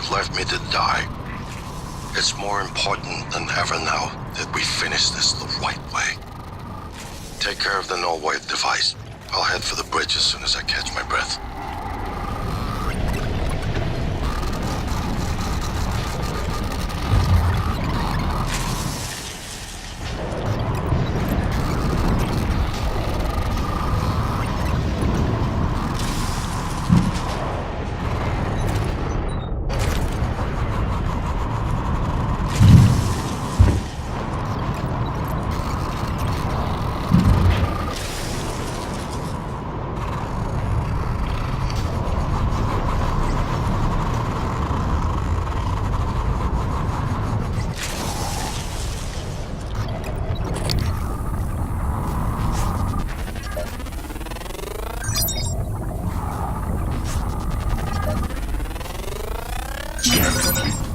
you've left me to die. It's more important than ever now that we finish this the right way. Take care of the null wave device. I'll head for the bridge as soon as I catch my breath.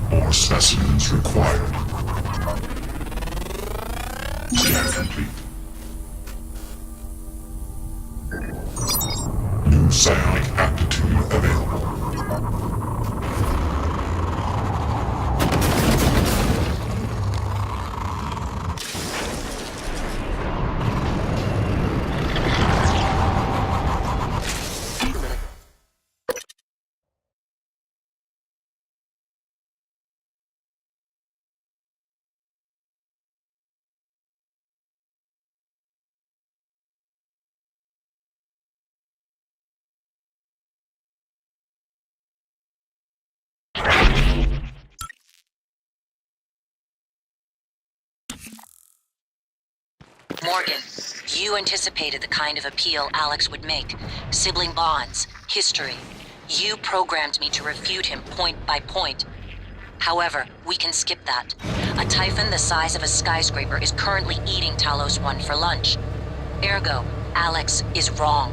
More specimens required. Scan complete. New psionic aptitude available. Morgan, you anticipated the kind of appeal Alex would make. Sibling bonds, history. You programmed me to refute him point by point. However, we can skip that. A Typhon the size of a skyscraper is currently eating Talos 1 for lunch. Ergo, Alex is wrong.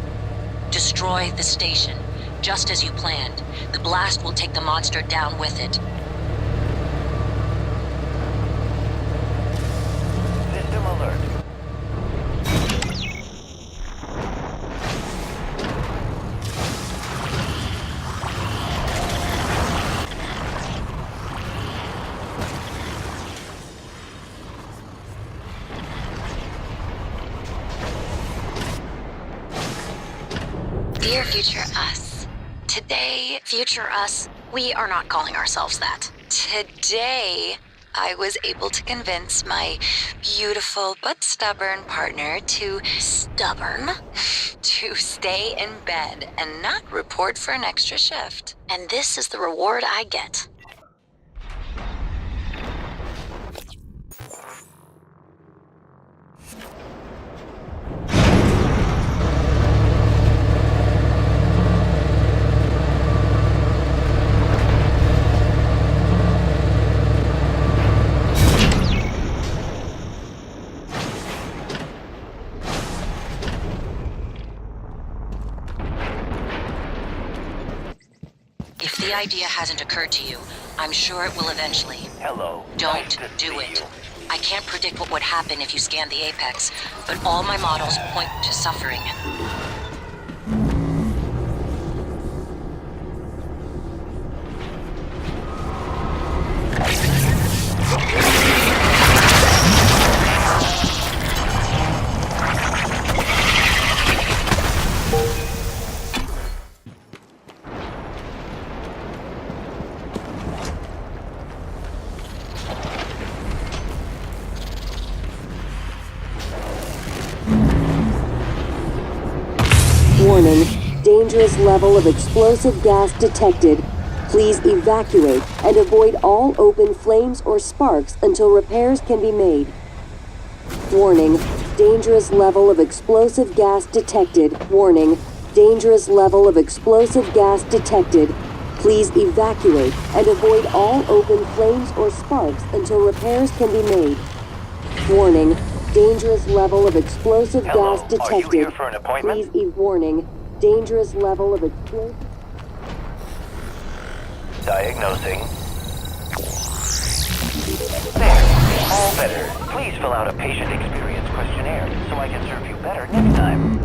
Destroy the station, just as you planned. The blast will take the monster down with it. System alert. Dear future us. Today, future us, we are not calling ourselves that. Today, I was able to convince my beautiful but stubborn partner to stay in bed and not report for an extra shift. And this is the reward I get. If the idea hasn't occurred to you, I'm sure it will eventually. Hello. Don't Nice to do see it. you. I can't predict what would happen if you scanned the Apex, but all my models point to suffering. Warning, dangerous level of explosive gas detected. Please evacuate and avoid all open flames or sparks until repairs can be made. Warning, dangerous level of explosive gas detected. Warning, dangerous level of explosive gas detected. Please evacuate and avoid all open flames or sparks until repairs can be made. Warning, dangerous level of explosive Hello, gas detected. are you here for an appointment? Please warning, dangerous level of explosive... Diagnosing. There, all better. Please fill out a patient experience questionnaire so I can serve you better next time.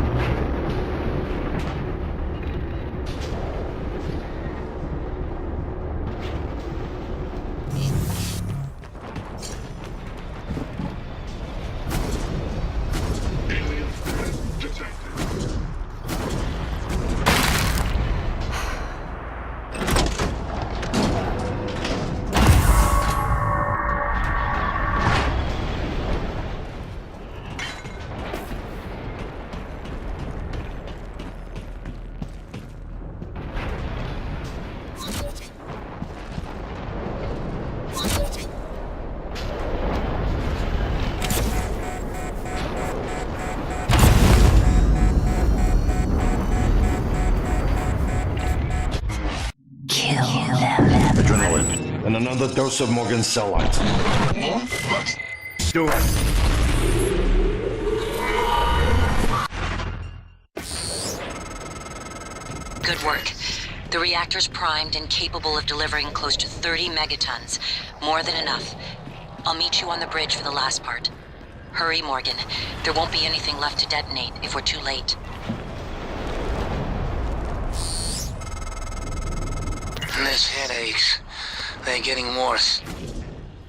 Adrenaline. And another dose of Morgan's cell lines. Do it. Good work. The reactor's primed and capable of delivering close to 30 megatons. More than enough. I'll meet you on the bridge for the last part. Hurry, Morgan. There won't be anything left to detonate if we're too late. These headaches, they're getting worse.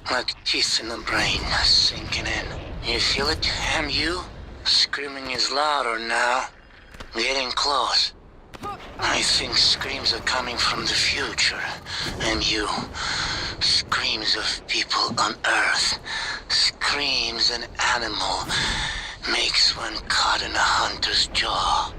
Like teeth in the brain, sinking in. You feel it, MU? Screaming is louder now. Getting close. I think screams are coming from the future. MU. Screams of people on Earth. Screams an animal makes when caught in a hunter's jaw.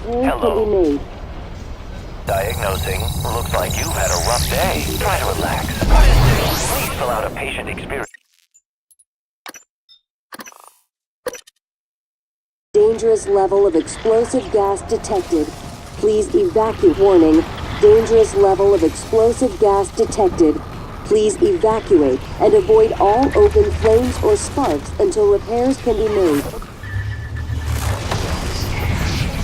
Hello. Diagnosing. Looks like you've had a rough day. Try to relax. Please fill out a patient experience. Dangerous level of explosive gas detected. Please evacuate. Warning. Dangerous level of explosive gas detected. Please evacuate and avoid all open flames or sparks until repairs can be made.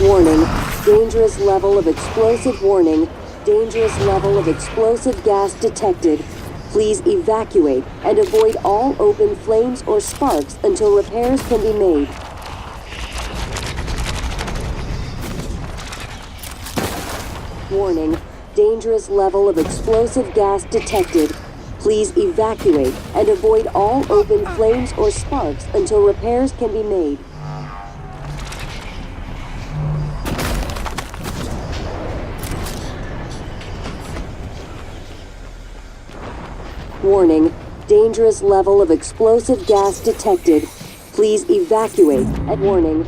Warning. Dangerous level of explosive warning. Dangerous level of explosive gas detected. Please evacuate and avoid all open flames or sparks until repairs can be made. Warning. Dangerous level of explosive gas detected. Please evacuate and avoid all open flames or sparks until repairs can be made. Warning. Dangerous level of explosive gas detected. Please evacuate. And warning.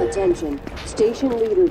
Attention, station leaders.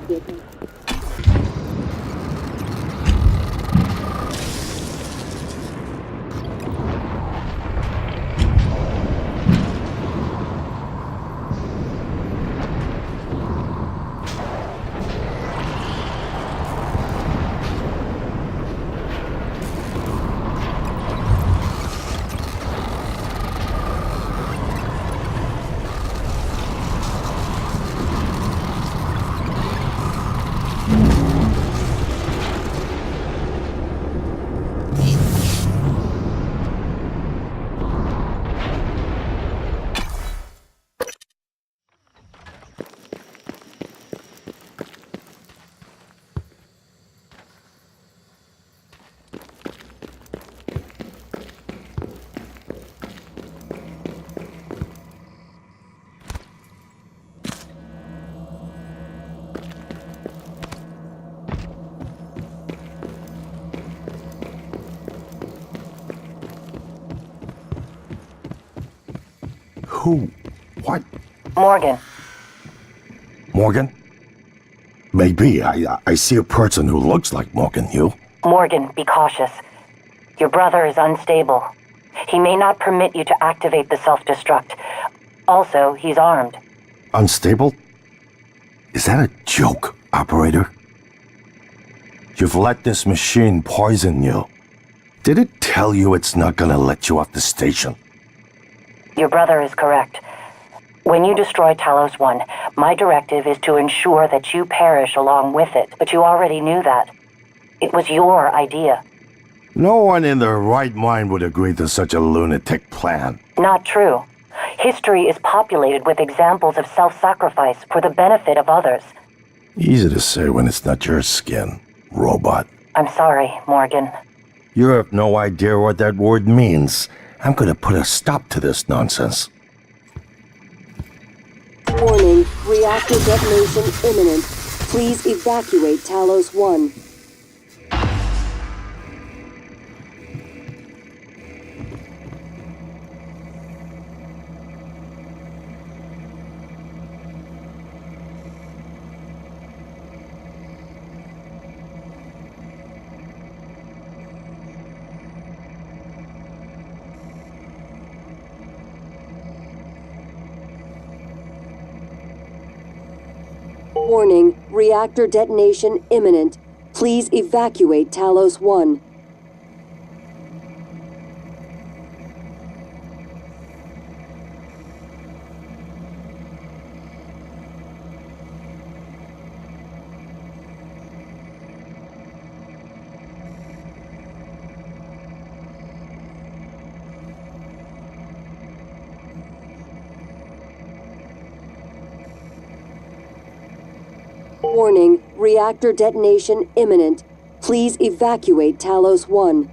Who? What? Morgan. Morgan? Maybe. I see a person who looks like Morgan. You? Morgan, be cautious. Your brother is unstable. He may not permit you to activate the self-destruct. Also, he's armed. Unstable? Is that a joke, operator? You've let this machine poison you. Did it tell you it's not gonna let you off the station? Your brother is correct. When you destroy Talos 1, my directive is to ensure that you perish along with it, but you already knew that. It was your idea. No one in their right mind would agree to such a lunatic plan. Not true. History is populated with examples of self-sacrifice for the benefit of others. Easy to say when it's not your skin, robot. I'm sorry, Morgan. You have no idea what that word means. I'm gonna put a stop to this nonsense. Warning, reactor detonation imminent. Please evacuate Talos 1. Warning, reactor detonation imminent. Please evacuate Talos 1. Warning, reactor detonation imminent. Please evacuate Talos 1.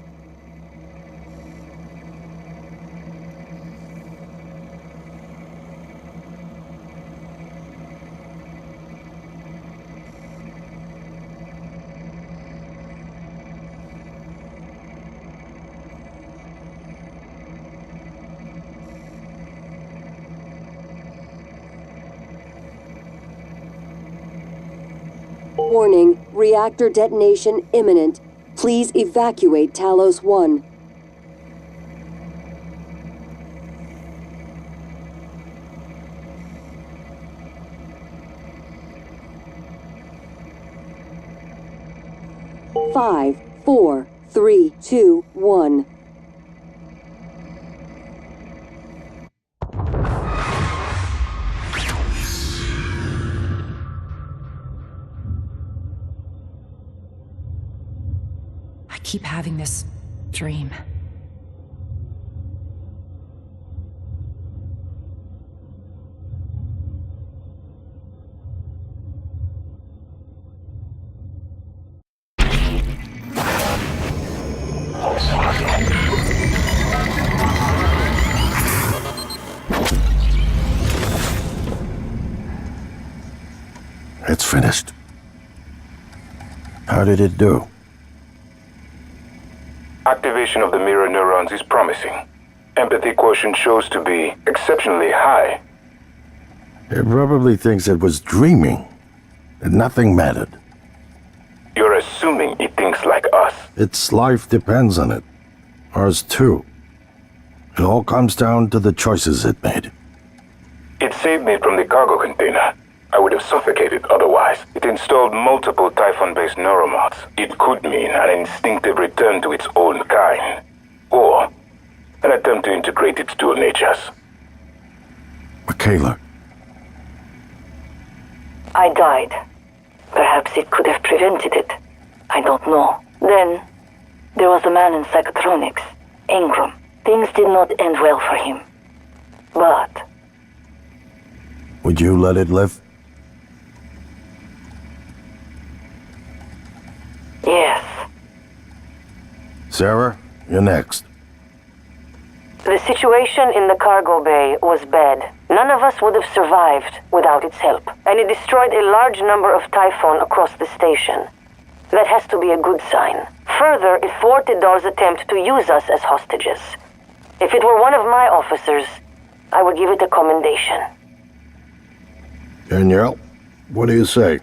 Warning, reactor detonation imminent. Please evacuate Talos 1. Five, four, three, two, one. I keep having this dream. It's finished. How did it do? Activation of the mirror neurons is promising. Empathy quotient shows to be exceptionally high. It probably thinks it was dreaming, and nothing mattered. You're assuming it thinks like us. Its life depends on it. Ours too. It all comes down to the choices it made. It saved me from the cargo container. I would have suffocated otherwise. It installed multiple Typhon-based neuromods. It could mean an instinctive return to its own kind. Or an attempt to integrate its dual natures. Michaela. I died. Perhaps it could have prevented it. I don't know. Then, there was a man in psychotronics, Ingram. Things did not end well for him. But... Would you let it live? yes. Sarah, you're next. The situation in the cargo bay was bad. None of us would have survived without its help, and it destroyed a large number of Typhon across the station. That has to be a good sign. Further, it thwarted Dar's attempt to use us as hostages. If it were one of my officers, I would give it a commendation. Danielle, what do you say?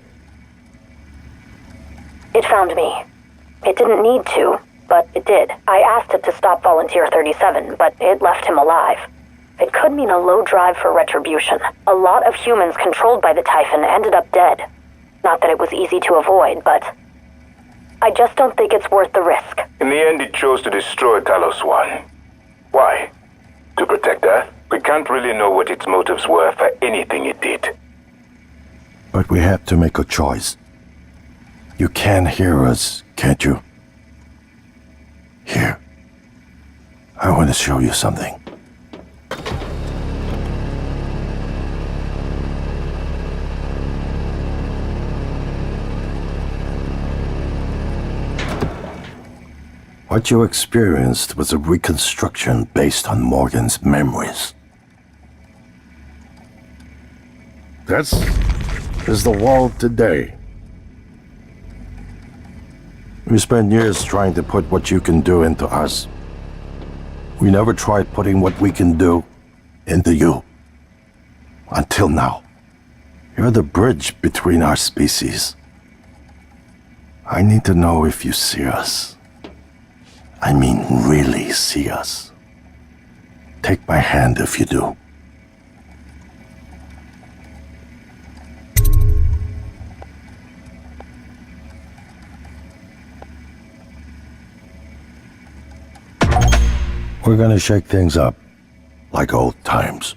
It found me. It didn't need to, but it did. I asked it to stop Volunteer 37, but it left him alive. It could mean a low drive for retribution. A lot of humans controlled by the Typhon ended up dead. Not that it was easy to avoid, but I just don't think it's worth the risk. In the end, it chose to destroy Talos One. Why? To protect Earth? We can't really know what its motives were for anything it did. But we have to make a choice. You can hear us, can't you? Here. I want to show you something. What you experienced was a reconstruction based on Morgan's memories. This is the world today. We spent years trying to put what you can do into us. We never tried putting what we can do into you. Until now. You're the bridge between our species. I need to know if you see us. I mean, really see us. Take my hand if you do. We're gonna shake things up, like old times.